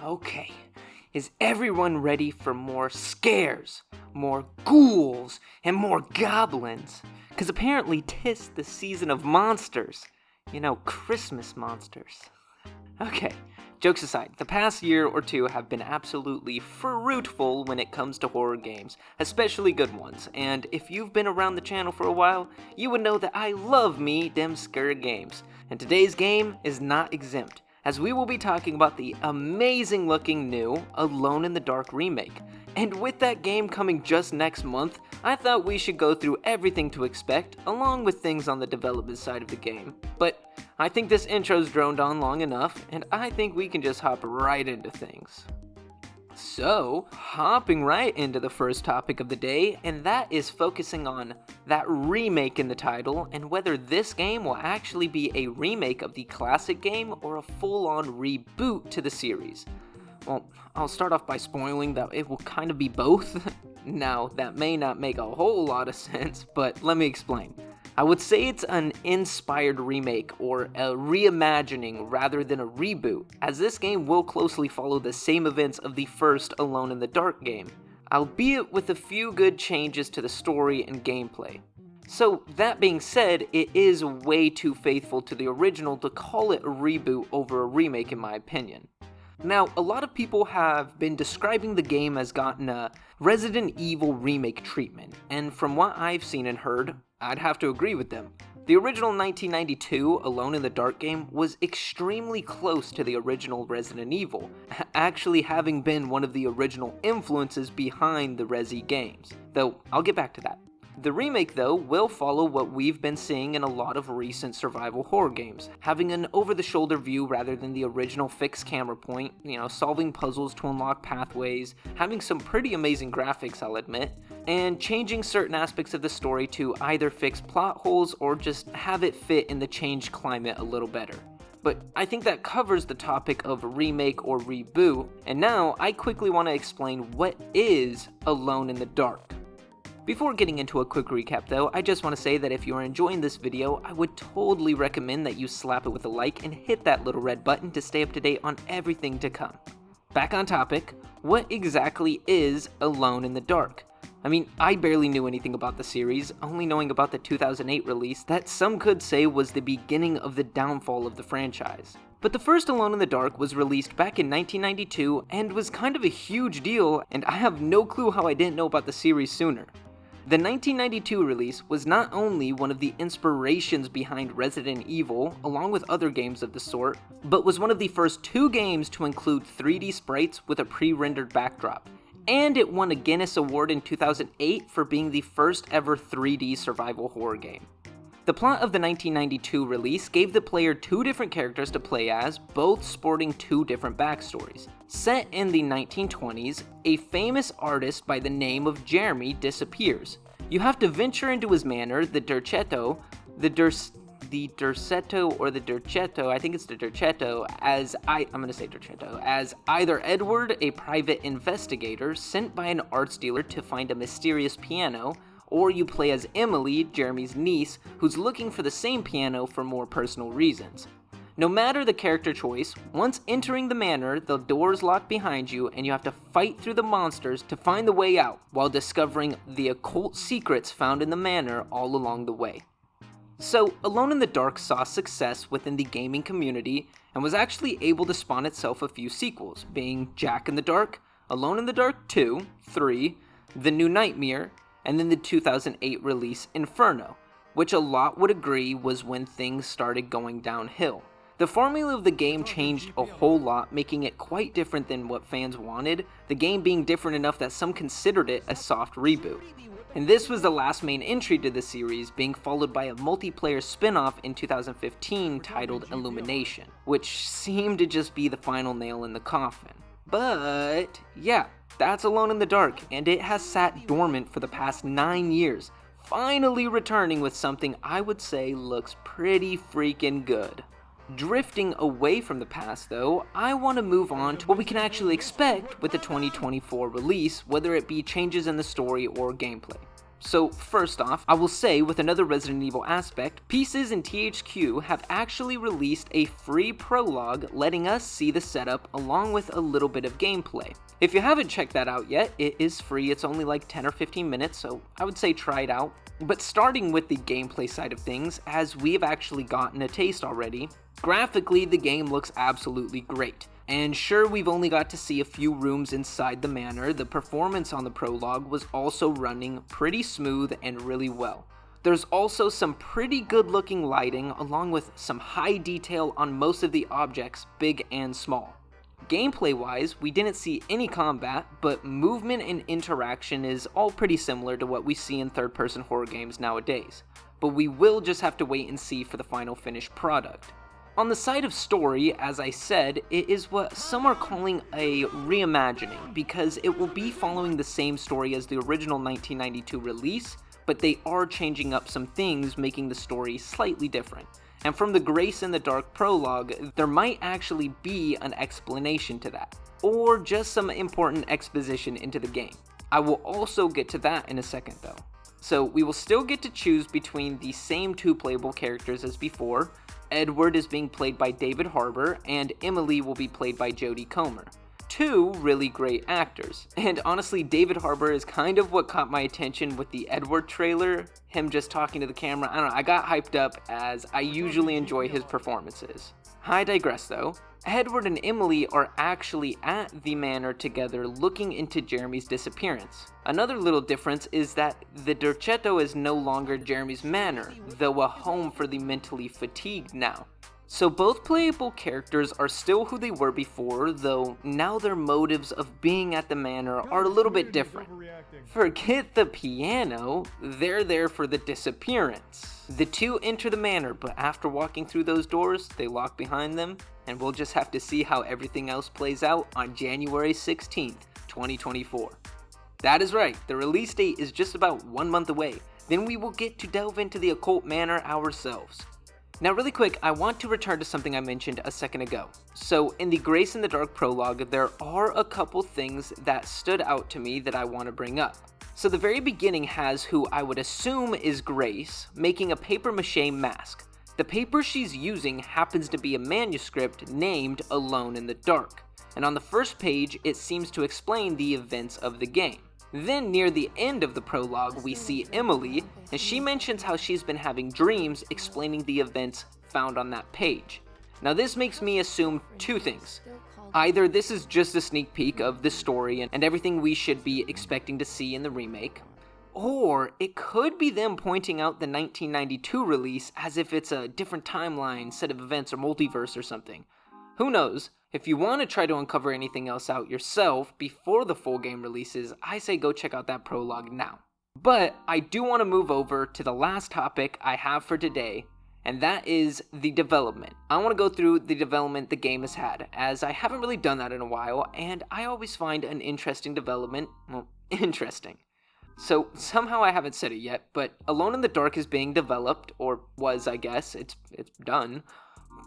Okay, is everyone ready for more scares, more ghouls, and more goblins? Because apparently 'tis the season of monsters. You know, Christmas monsters. Okay, jokes aside, the past year or two have been absolutely fruitful when it comes to horror games, especially good ones, and if you've been around the channel for a while, you would know that I love me dem scary games, and today's game is not exempt, as we will be talking about the amazing looking new Alone in the Dark remake. And with that game coming just next month, I thought we should go through everything to expect, along with things on the development side of the game. But I think this intro's droned on long enough, and I think we can just hop right into things. So, hopping right into the first topic of the day, and that is focusing on that remake in the title, and whether this game will actually be a remake of the classic game or a full-on reboot to the series. Well, I'll start off by spoiling that it will kind of be both. Now, that may not make a whole lot of sense, but let me explain. I would say it's an inspired remake or a reimagining rather than a reboot, as this game will closely follow the same events of the first Alone in the Dark game, albeit with a few good changes to the story and gameplay. So, that being said, it is way too faithful to the original to call it a reboot over a remake in my opinion. Now, a lot of people have been describing the game as gotten a Resident Evil remake treatment, and from what I've seen and heard, I'd have to agree with them. The original 1992 Alone in the Dark game was extremely close to the original Resident Evil, actually having been one of the original influences behind the Resi games, though I'll get back to that. The remake, though, will follow what we've been seeing in a lot of recent survival horror games, having an over-the-shoulder view rather than the original fixed camera point, solving puzzles to unlock pathways, having some pretty amazing graphics, I'll admit, and changing certain aspects of the story to either fix plot holes or just have it fit in the changed climate a little better. But I think that covers the topic of remake or reboot, and now I quickly want to explain what is Alone in the Dark. Before getting into a quick recap though, I just want to say that if you are enjoying this video, I would totally recommend that you slap it with a like and hit that little red button to stay up to date on everything to come. Back on topic, what exactly is Alone in the Dark? I mean, I barely knew anything about the series, only knowing about the 2008 release that some could say was the beginning of the downfall of the franchise. But the first Alone in the Dark was released back in 1992 and was kind of a huge deal, and I have no clue how I didn't know about the series sooner. The 1992 release was not only one of the inspirations behind Resident Evil, along with other games of the sort, but was one of the first two games to include 3D sprites with a pre-rendered backdrop. And it won a Guinness Award in 2008 for being the first ever 3D survival horror game. The plot of the 1992 release gave the player two different characters to play as, both sporting two different backstories. Set in the 1920s, a famous artist by the name of Jeremy disappears. You have to venture into his manor, the Durcetto, as either Edward, a private investigator sent by an arts dealer to find a mysterious piano, or you play as Emily, Jeremy's niece, who's looking for the same piano for more personal reasons. No matter the character choice, once entering the manor, the doors lock behind you and you have to fight through the monsters to find the way out, while discovering the occult secrets found in the manor all along the way. So, Alone in the Dark saw success within the gaming community and was actually able to spawn itself a few sequels, being Jack in the Dark, Alone in the Dark 2, 3, The New Nightmare, and then the 2008 release Inferno, which a lot would agree was when things started going downhill. The formula of the game changed a whole lot, making it quite different than what fans wanted, the game being different enough that some considered it a soft reboot. And this was the last main entry to the series, being followed by a multiplayer spin-off in 2015 titled Illumination, which seemed to just be the final nail in the coffin. But yeah, that's Alone in the Dark, and it has sat dormant for the past 9 years, finally returning with something I would say looks pretty freaking good. Drifting away from the past though, I want to move on to what we can actually expect with the 2024 release, whether it be changes in the story or gameplay. So first off, I will say with another Resident Evil aspect, Pieces and THQ have actually released a free prologue letting us see the setup along with a little bit of gameplay. If you haven't checked that out yet, it is free. It's only like 10 or 15 minutes, so I would say try it out. But starting with the gameplay side of things, as we've actually gotten a taste already, graphically the game looks absolutely great. And sure, we've only got to see a few rooms inside the manor, the performance on the prologue was also running pretty smooth and really well. There's also some pretty good looking lighting along with some high detail on most of the objects, big and small. Gameplay wise, we didn't see any combat, but movement and interaction is all pretty similar to what we see in third person horror games nowadays. But we will just have to wait and see for the final finished product. On the side of story, as I said, it is what some are calling a reimagining, because it will be following the same story as the original 1992 release, but they are changing up some things, making the story slightly different. And from the Grace in the Dark prologue, there might actually be an explanation to that, or just some important exposition into the game. I will also get to that in a second though. So we will still get to choose between the same two playable characters as before. Edward is being played by David Harbour, and Emily will be played by Jodie Comer. Two really great actors. And honestly, David Harbour is kind of what caught my attention with the Edward trailer. Him just talking to the camera, I don't know, I got hyped up as I usually enjoy his performances. I digress though. Edward and Emily are actually at the manor together looking into Jeremy's disappearance. Another little difference is that the Durchetto is no longer Jeremy's manor, though a home for the mentally fatigued now. So both playable characters are still who they were before, though now their motives of being at the manor are a little bit different. Forget the piano, they're there for the disappearance. The two enter the manor, but after walking through those doors, they lock behind them, and we'll just have to see how everything else plays out on January 16th, 2024. That is right, the release date is just about 1 month away, then we will get to delve into the occult manor ourselves. Now really quick, I want to return to something I mentioned a second ago. So in the Grace in the Dark prologue, there are a couple things that stood out to me that I want to bring up. So the very beginning has who I would assume is Grace, making a papier-mâché mask. The paper she's using happens to be a manuscript named Alone in the Dark, and on the first page it seems to explain the events of the game. Then near the end of the prologue we see Emily, and she mentions how she's been having dreams explaining the events found on that page. Now this makes me assume two things. Either this is just a sneak peek of the story and everything we should be expecting to see in the remake, or it could be them pointing out the 1992 release as if it's a different timeline, set of events, or multiverse or something. Who knows? If you want to try to uncover anything else out yourself before the full game releases, I say go check out that prologue now. But I do want to move over to the last topic I have for today, and that is the development. I want to go through the development the game has had, as I haven't really done that in a while, and I always find an interesting development, interesting. So somehow I haven't said it yet, but Alone in the Dark is being developed, or was I guess, it's done,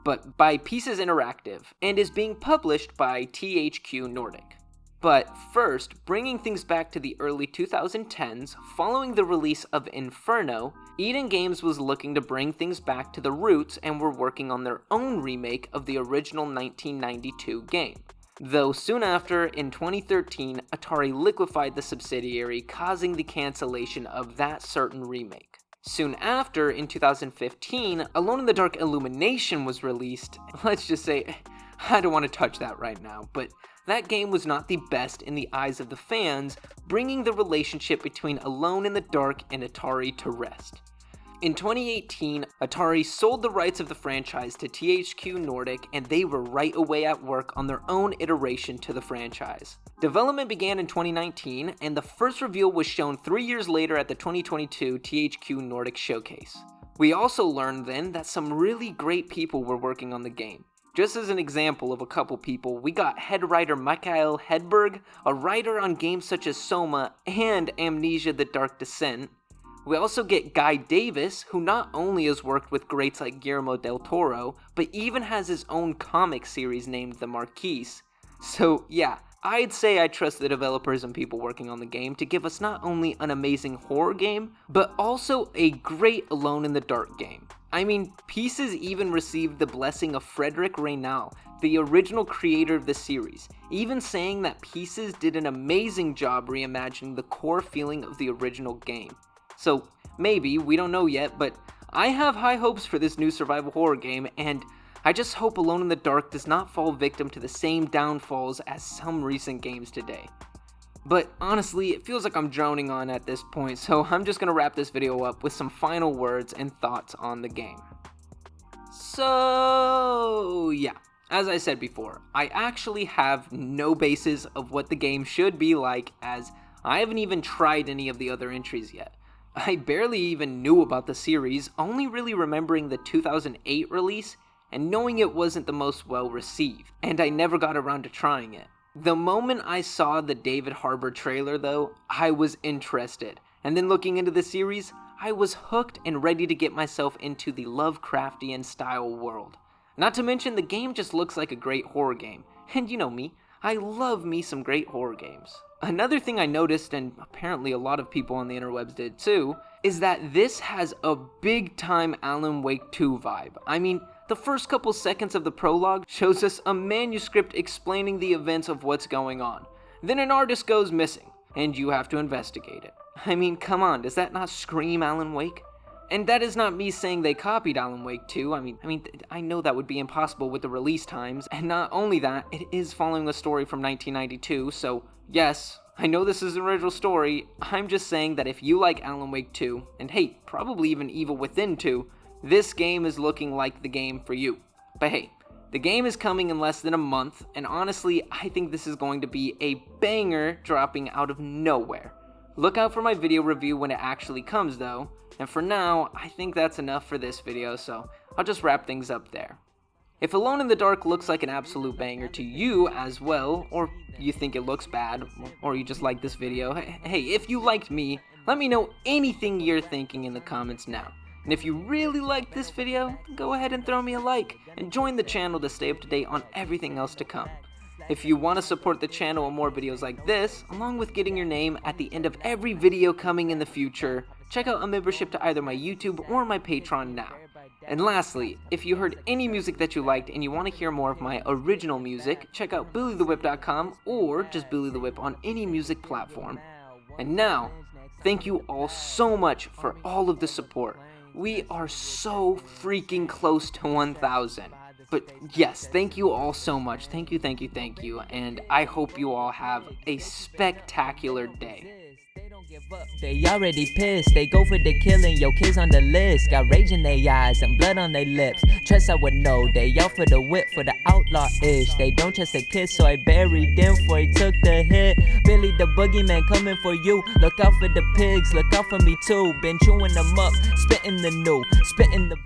but by Pieces Interactive, and is being published by THQ Nordic. But first, bringing things back to the early 2010s, following the release of Inferno, Eden Games was looking to bring things back to the roots and were working on their own remake of the original 1992 game. Though soon after, in 2013, Atari liquefied the subsidiary, causing the cancellation of that certain remake. Soon after, in 2015, Alone in the Dark Illumination was released. Let's just say, I don't want to touch that right now, but that game was not the best in the eyes of the fans, bringing the relationship between Alone in the Dark and Atari to rest. In 2018, Atari sold the rights of the franchise to THQ Nordic, and they were right away at work on their own iteration to the franchise. Development began in 2019, and the first reveal was shown 3 years later at the 2022 THQ Nordic Showcase. We also learned then that some really great people were working on the game. Just as an example of a couple people, we got head writer Mikael Hedberg, a writer on games such as Soma and Amnesia: The Dark Descent. We also get Guy Davis, who not only has worked with greats like Guillermo del Toro, but even has his own comic series named The Marquise. So yeah, I'd say I trust the developers and people working on the game to give us not only an amazing horror game, but also a great Alone in the Dark game. I mean, Pieces even received the blessing of Frederic Reynal, the original creator of the series, even saying that Pieces did an amazing job reimagining the core feeling of the original game. So maybe, we don't know yet, but I have high hopes for this new survival horror game, and I just hope Alone in the Dark does not fall victim to the same downfalls as some recent games today. But honestly, it feels like I'm droning on at this point, so I'm just gonna wrap this video up with some final words and thoughts on the game. So yeah, as I said before, I actually have no basis of what the game should be like, as I haven't even tried any of the other entries yet. I barely even knew about the series, only really remembering the 2008 release and knowing it wasn't the most well received, and I never got around to trying it. The moment I saw the David Harbour trailer though, I was interested, and then looking into the series, I was hooked and ready to get myself into the Lovecraftian style world. Not to mention the game just looks like a great horror game, and you know me, I love me some great horror games. Another thing I noticed, and apparently a lot of people on the interwebs did too, is that this has a big time Alan Wake 2 vibe. I mean, the first couple seconds of the prologue shows us a manuscript explaining the events of what's going on. Then an artist goes missing, and you have to investigate it. I mean, come on, does that not scream Alan Wake? And that is not me saying they copied Alan Wake 2, I know that would be impossible with the release times, and not only that, it is following a story from 1992, so yes, I know this is an original story, I'm just saying that if you like Alan Wake 2, and hey, probably even Evil Within 2, this game is looking like the game for you. But hey, the game is coming in less than a month, and honestly, I think this is going to be a banger dropping out of nowhere. Look out for my video review when it actually comes though, and for now, I think that's enough for this video, so I'll just wrap things up there. If Alone in the Dark looks like an absolute banger to you as well, or you think it looks bad, or you just like this video, hey, if you liked me, let me know anything you're thinking in the comments now. And if you really liked this video, go ahead and throw me a like, and join the channel to stay up to date on everything else to come. If you want to support the channel and more videos like this, along with getting your name at the end of every video coming in the future, check out a membership to either my YouTube or my Patreon now. And lastly, if you heard any music that you liked and you want to hear more of my original music, check out BillyTheWhip.com or just Billy the Whip on any music platform. And now, thank you all so much for all of the support. We are so freaking close to 1,000. But yes, thank you all so much. Thank you. And I hope you all have a spectacular day. They already pissed, they go for the killing, your kids on the list. Got rage in their eyes and blood on their lips. Trust I would know, they out for the whip, for the outlaw-ish. They don't trust a kiss, so I buried them before he took the hit. Billy the boogeyman coming for you. Look out for the pigs, look out for me too. Been chewing them up, spitting the new, spitting the